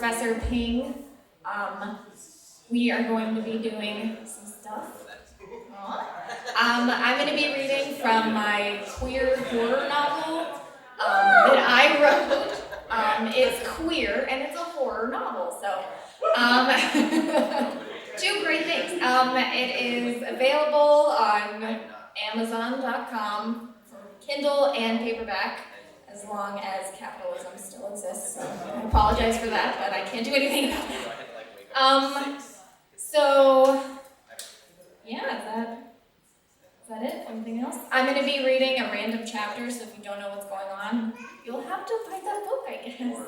Professor Ping. We are going to be doing some stuff. I'm going to be reading from my queer horror novel that I wrote. It's queer and it's a horror novel, so two great things. It is available on Amazon.com for Kindle and paperback, as long as capitalism still exists. So I apologize for that, but I can't do anything about that. So yeah, is that it? Anything else? I'm going to be reading a random chapter, so if you don't know what's going on, you'll have to find that book, I guess.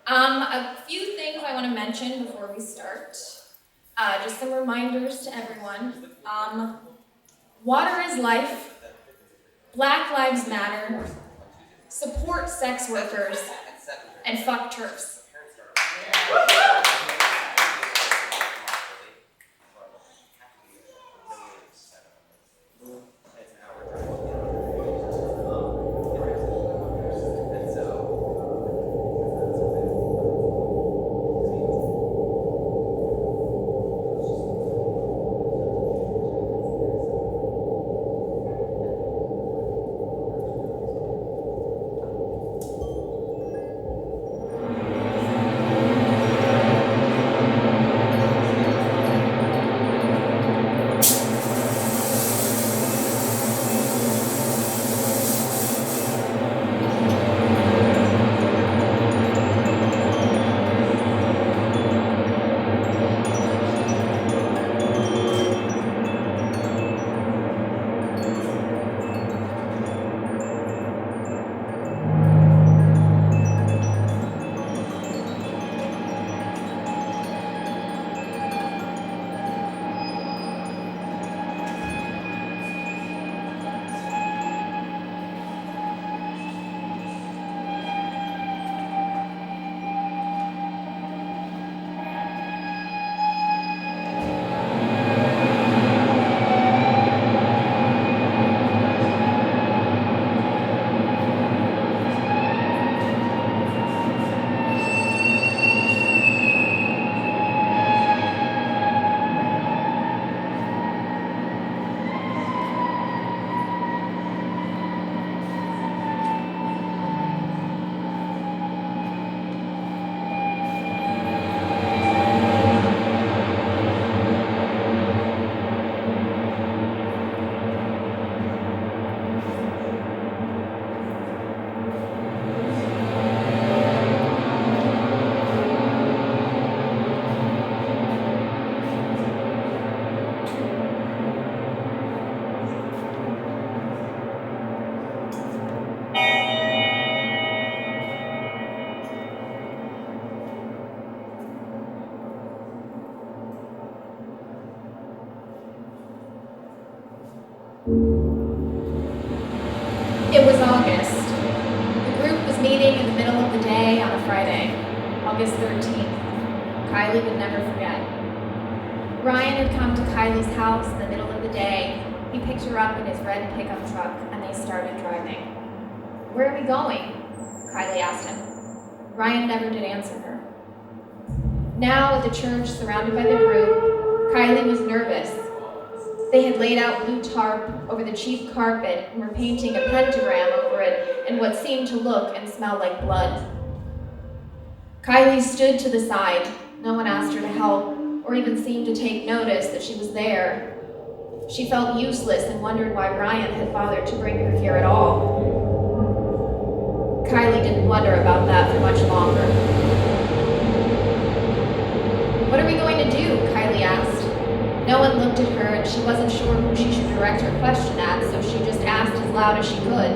A few things I want to mention before we start. Just some reminders to everyone. Water is life. Black Lives Matter. Support sex workers. And fuck TERFs. It was August. The group was meeting in the middle of the day on a Friday, August 13th. Kylie would never forget. Ryan had come to Kylie's house in the middle of the day. He picked her up in his red pickup truck and they started driving. "Where are we going?" Kylie asked him. Ryan never did answer her. Now at the church, surrounded by the group, Kylie was nervous. They had laid out blue tarp over the cheap carpet and were painting a pentagram over it in what seemed to look and smell like blood. Kylie stood to the side. No one asked her to help or even seemed to take notice that she was there. She felt useless and wondered why Ryan had bothered to bring her here at all. Kylie didn't wonder about that for much longer. "What are we going to do?" Kylie asked. No one looked at her and she wasn't sure who she should direct her question at, so she just asked as loud as she could.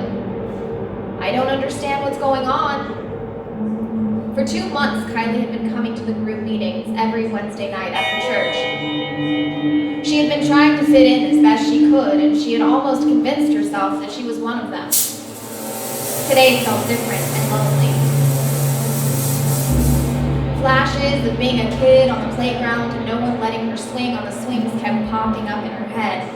"I don't understand what's going on." For 2 months, Kylie had been coming to the group meetings every Wednesday night after church. She had been trying to fit in as best she could, and she had almost convinced herself that she was one of them. Today felt different and lonely. Flashes of being a kid on the playground and no one letting her swing on the swings kept popping up in her head.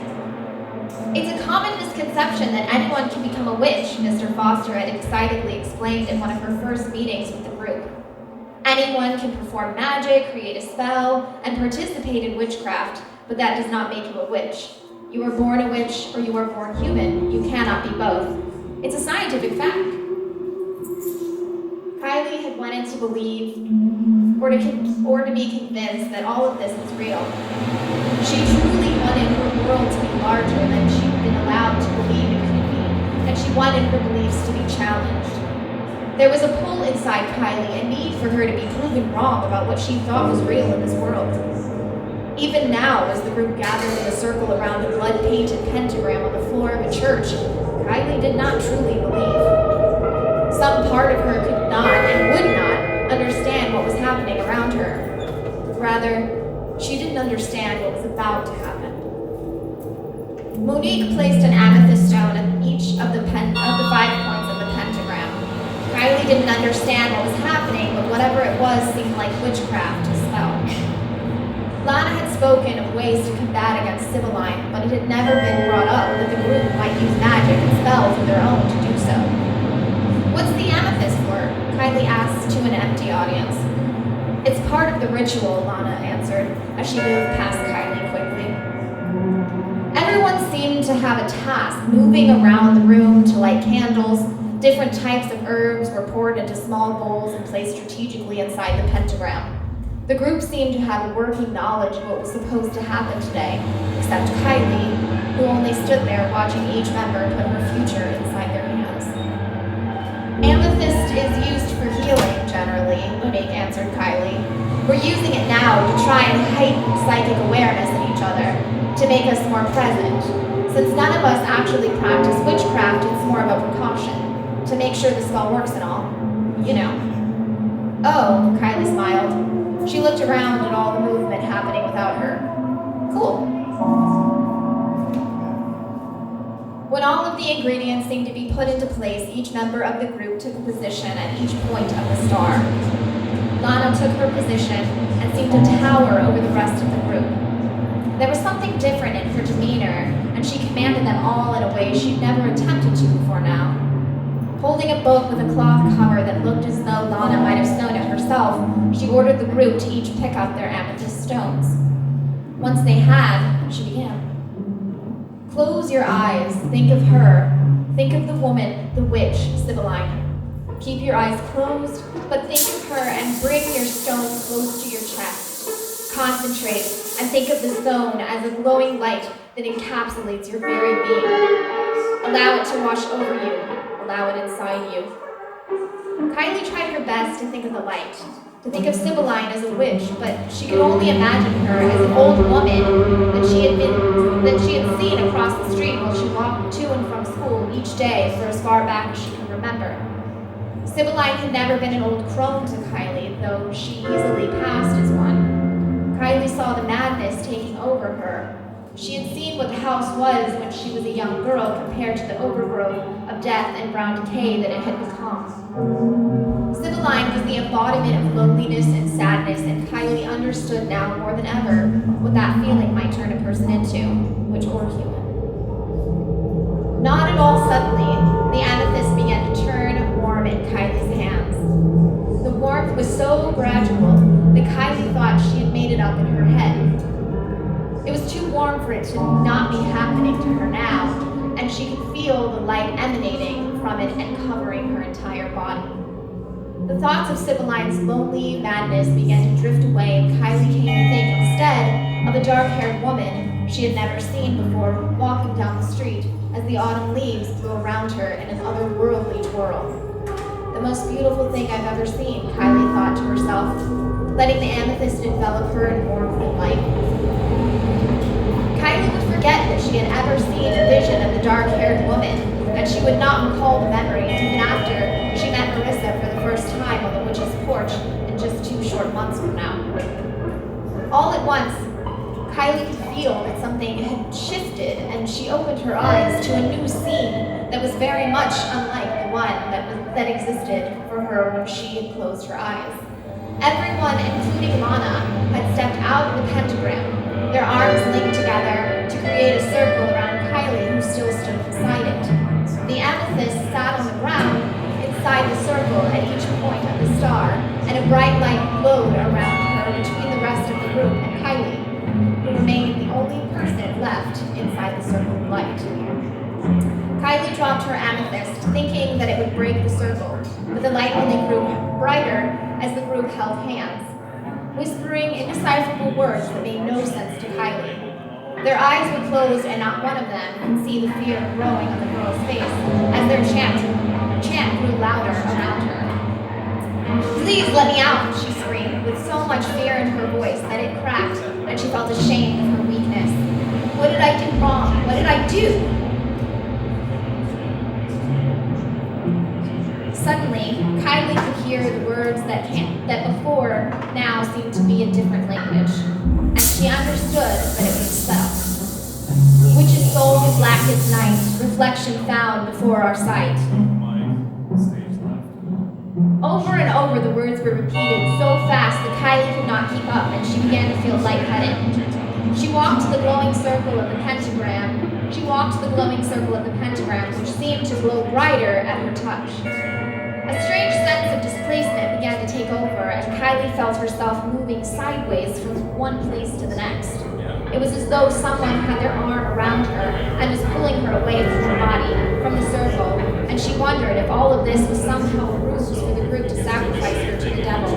"It's a common misconception that anyone can become a witch," Mr. Foster had excitedly explained in one of her first meetings with the group. Anyone can perform magic, create a spell, and participate in witchcraft, but that does not make you a witch. You were born a witch or you were born human. You cannot be both. It's a scientific fact. Kylie had wanted to believe or to be convinced that all of this was real. She truly wanted her world to be larger than she'd been allowed to believe it could be, and she wanted her beliefs to be challenged. There was a pull inside Kylie, a need for her to be proven wrong about what she thought was real in this world. Even now, as the group gathered in a circle around a blood-painted pentagram on the floor of a church, Kylie did not truly believe. Some part of her could not and would not understand what was happening around her. Rather, she didn't understand what was about to happen. Monique placed an amethyst stone at each of the 5 points of the pentagram. Kylie didn't understand what was happening, but whatever it was seemed like witchcraft to spell. Lana had spoken of ways to combat against Sibylline, but it had never been brought up that the group might use magic and spells of their own to do so. "What's the amethyst for?" Kylie asked to an empty audience. "It's part of the ritual," Lana answered as she moved past Kylie quickly. Everyone seemed to have a task, moving around the room to light candles. Different types of herbs were poured into small bowls and placed strategically inside the pentagram. The group seemed to have a working knowledge of what was supposed to happen today, except Kylie, who only stood there watching each member put her future inside their hands. "Amethyst is used for healing, generally," Monique answered Kylie. "We're using it now to try and heighten psychic awareness in each other, to make us more present. Since none of us actually practice witchcraft, it's more of a precaution, to make sure the spell works and all. You know." "Oh," Kylie smiled. She looked around at all the movement happening without her. "Cool." When all of the ingredients seemed to be put into place, each member of the group took a position at each point of the star. Lana took her position and seemed to tower over the rest of the group. There was something different in her demeanor, and she commanded them all in a way she'd never attempted to before now. Holding a book with a cloth cover that looked as though Lana might have sewn it herself, she ordered the group to each pick up their amethyst stones. Once they had, she began. "Close your eyes. Think of her. Think of the woman, the witch, Sibylline. Keep your eyes closed, but think of her and bring your stone close to your chest. Concentrate and think of the stone as a glowing light that encapsulates your very being. Allow it to wash over you. Allow it inside you." Kylie tried her best to think of the light, to think of Sibylline as a witch, but she could only imagine her as an old woman that she had seen across the street while she walked to and from school each day for as far back as she could remember. Sibylline had never been an old crone to Kylie, though she easily passed as one. Kylie saw the madness taking over her. She had seen what the house was when she was a young girl compared to the overgrowth of death and brown decay that it had become. Sibylline was the embodiment of loneliness and sadness, and Kylie understood now more than ever what that feeling might turn a person into, witch or human. Not at all suddenly, the amethyst began to turn warm in Kylie's hands. The warmth was so gradual that Kylie thought she had made it up in her head. It was too warm for it to not be happening to her now, and she could feel the light emanating from it and covering her entire body. The thoughts of Sibylline's lonely madness began to drift away, and Kylie came to think instead of a dark-haired woman she had never seen before walking down the street as the autumn leaves blew around her in an otherworldly twirl. "The most beautiful thing I've ever seen," Kylie thought to herself, letting the amethyst envelop her in warmth and light. Kylie would forget that she had ever seen a vision of the dark-haired woman, and she would not recall the memory even after she met Marissa for the first time on the witch's porch in just 2 short months from now. All at once, Kylie could feel that something had shifted, and she opened her eyes to a new scene that was very much unlike the one that existed for her when she had closed her eyes. Everyone, including Lana, had stepped out of the pentagram, their arms linked together to create a circle around Kylie, who still stood beside it. The amethyst sat on the ground inside the circle at each point of the star, and a bright light glowed around her between the rest of the group and Kylie, who remained the only person left inside the circle of light. Kylie dropped her amethyst, thinking that it would break the circle, but the light only grew brighter as the group held hands, whispering indecipherable words that made no sense to Kylie. Their eyes were closed, and not one of them could see the fear growing on the girl's face as their chant grew louder around her. "Please let me out," she screamed, with so much fear in her voice that it cracked, and she felt ashamed of her weakness. "What did I do wrong? What did I do?" Suddenly, Kylie could hear the words that before now seemed to be a different language, and she understood that it was a spell. "Witch's soul is black as night, reflection found before our sight." Over and over the words were repeated so fast that Kylie could not keep up, and she began to feel lightheaded. She walked to the glowing circle of the pentagram. Which seemed to glow brighter at her touch. A strange sense of displacement began to take over, and Kylie felt herself moving sideways from one place to the next. It was as though someone had their arm around her and was pulling her away from her body, from the circle, and she wondered if all of this was somehow a ruse for the group to sacrifice her to the devil.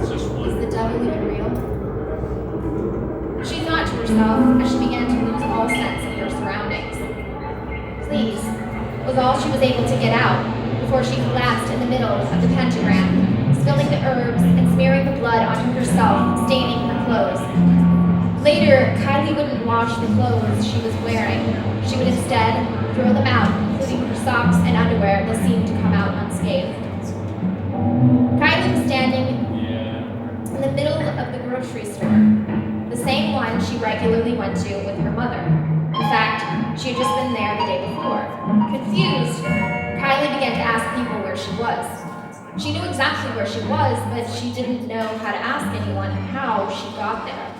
Is the devil even real? She thought to herself as she began to lose all sense of her surroundings. "Please," was all she was able to get out before she collapsed in the middle of the pentagram, spilling the herbs and smearing the blood onto herself, staining her clothes. Later, Kylie wouldn't wash the clothes she was wearing. She would instead throw them out, including her socks and underwear that seemed to come out unscathed. Kylie was standing in the middle of the grocery store, the same one she regularly went to with her mother. In fact, she had just been there the day before. Confused, Kylie began to ask people where she was. She knew exactly where she was, but she didn't know how to ask anyone how she got there.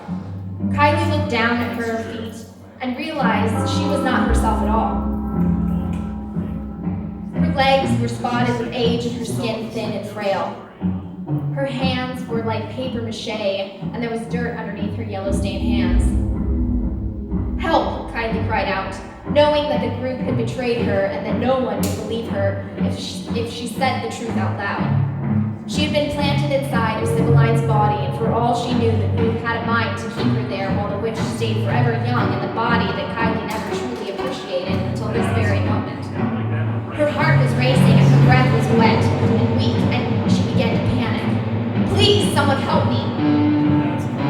Kylie looked down at her feet and realized she was not herself at all. Her legs were spotted with age and her skin thin and frail. Her hands were like paper mache, and there was dirt underneath her yellow-stained hands. "Help!" Kylie cried out, knowing that the group had betrayed her and that no one would believe her if she said the truth out loud. She had been planted inside of Sybiline's body, and for all she knew, the group had a mind to keep her there while the witch stayed forever young in the body that Kylie never truly appreciated until this very moment. Her heart was racing and her breath was wet and weak, and she began to panic. "Please, someone help me!"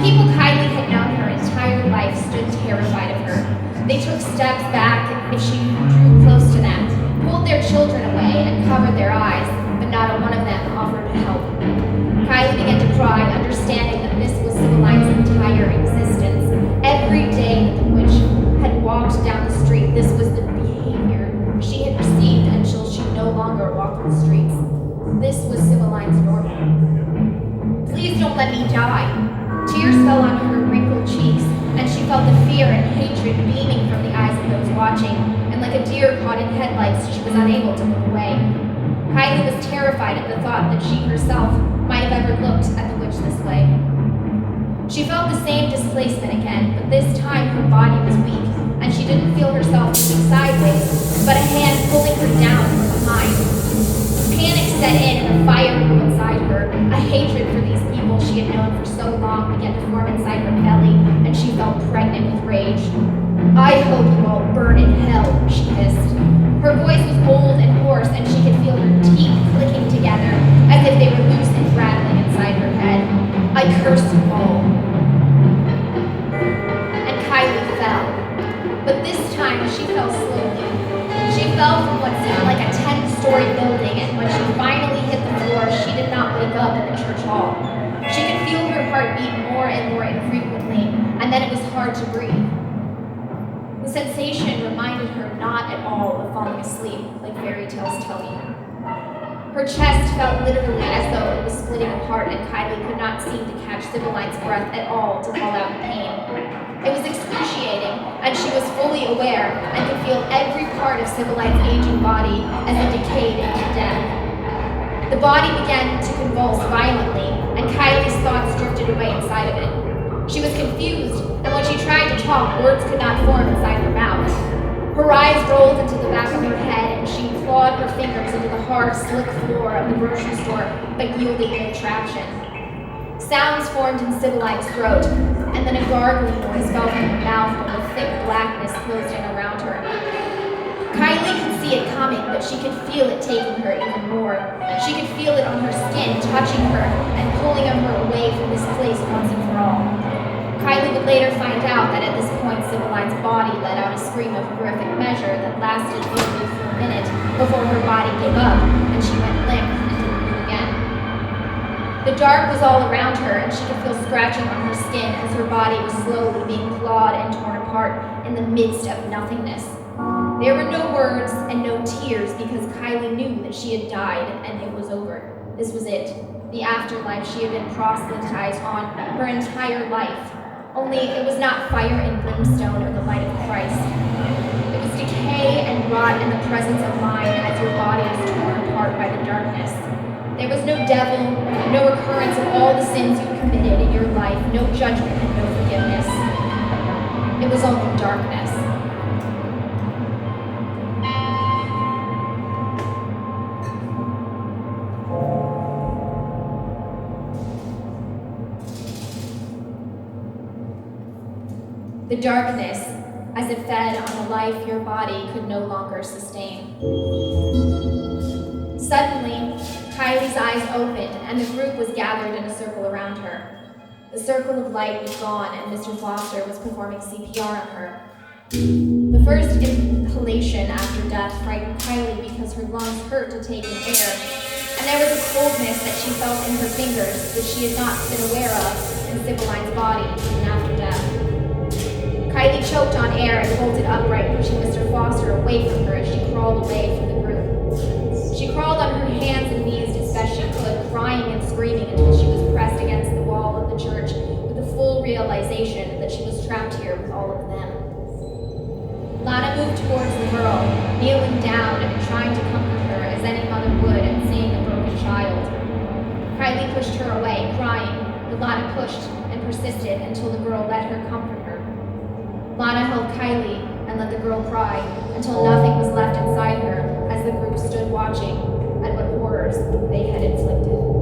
People Kylie had known her entire life stood terrified of her. They took steps back if she drew close to them, pulled their children away, and covered their eyes, but not a one of them offered help. Kylie began to cry, understanding that this was Sybiline's entire existence. Every day that the witch had walked down the street, this was the behavior she had received until she no longer walked the streets. This was Sybiline's normal. "Please don't let me die." Tears fell on her wrinkled cheeks, and she felt the fear and hatred beaming from the eyes of those watching, and like a deer caught in headlights, she was unable to look away. Kylie was terrified at the thought that she herself might have ever looked at the witch this way. She felt the same displacement again, but this time her body was weak, and she didn't feel herself moving sideways, but a hand pulling her down from behind. Panic set in and a fire grew inside her. A hatred for these people she had known for so long began to form inside her belly, and she felt pregnant with rage. "I hope you all burn in hell," she hissed. Her voice was old and hoarse, and she could feel her teeth clicking together as if they were loose and rattling inside her head. "I curse you all." And Kylie fell. But this time she fell slowly. She fell from what seemed like a 10-story building, and when she finally hit the floor, she did not wake up in the church hall. She could feel her heart beat more and more infrequently, and then it was hard to breathe. The sensation reminded her not at all of falling asleep, like fairy tales tell you. Her chest felt literally as though it was splitting apart, and Kylie could not seem to catch Sybiline's breath at all to call out in pain. It was excruciating, and she was fully aware and could feel every part of Sybiline's aging body as it decayed into death. The body began to convulse violently, and and Kylie's thoughts drifted away inside of it. She was confused, and when she tried to talk, words could not form inside her mouth. Her eyes rolled into the back of her head, and she clawed her fingers into the hard, slick floor of the grocery store, but yielded no traction. Sounds formed in Sibylline's throat, and then a gargling noise fell from her mouth when the thick blackness closed in around her. Kylie could see it coming, but she could feel it taking her even more. She could feel it on her skin, touching her and pulling her away from this place once and for all. Kylie would later find out that at this point, Sibylline's body let out a scream of horrific measure that lasted only for a minute before her body gave up and she went limp and didn't move again. The dark was all around her, and she could feel scratching on her skin as her body was slowly being clawed and torn apart in the midst of nothingness. There were no words and no tears because Kylie knew that she had died and it was over. This was it, the afterlife she had been proselytized on her entire life. Only it was not fire and brimstone or the light of Christ. It was decay and rot in the presence of mind as your body was torn apart by the darkness. There was no devil, no recurrence of all the sins you committed in your life, no judgment and no forgiveness. It was only darkness. The darkness, as it fed on the life your body could no longer sustain. Suddenly, Kylie's eyes opened, and the group was gathered in a circle around her. The circle of light was gone, and Mr. Foster was performing CPR on her. The first inhalation after death frightened Kylie because her lungs hurt to take in air, and there was a coldness that she felt in her fingers that she had not been aware of in Sibylline's body even after death. Kylie choked on air and bolted upright, pushing Mr. Foster away from her as she crawled away from the group. She crawled on her hands and knees as best she could, crying and screaming until she was pressed against the wall of the church with the full realization that she was trapped here with all of them. Lana moved towards the girl, kneeling down and trying to comfort her as any mother would at seeing a broken child. Kylie pushed her away, crying, but Lana pushed and persisted until the girl let her comfort her. Lana held Kylie and let the girl cry until nothing was left inside her as the group stood watching at what horrors they had inflicted.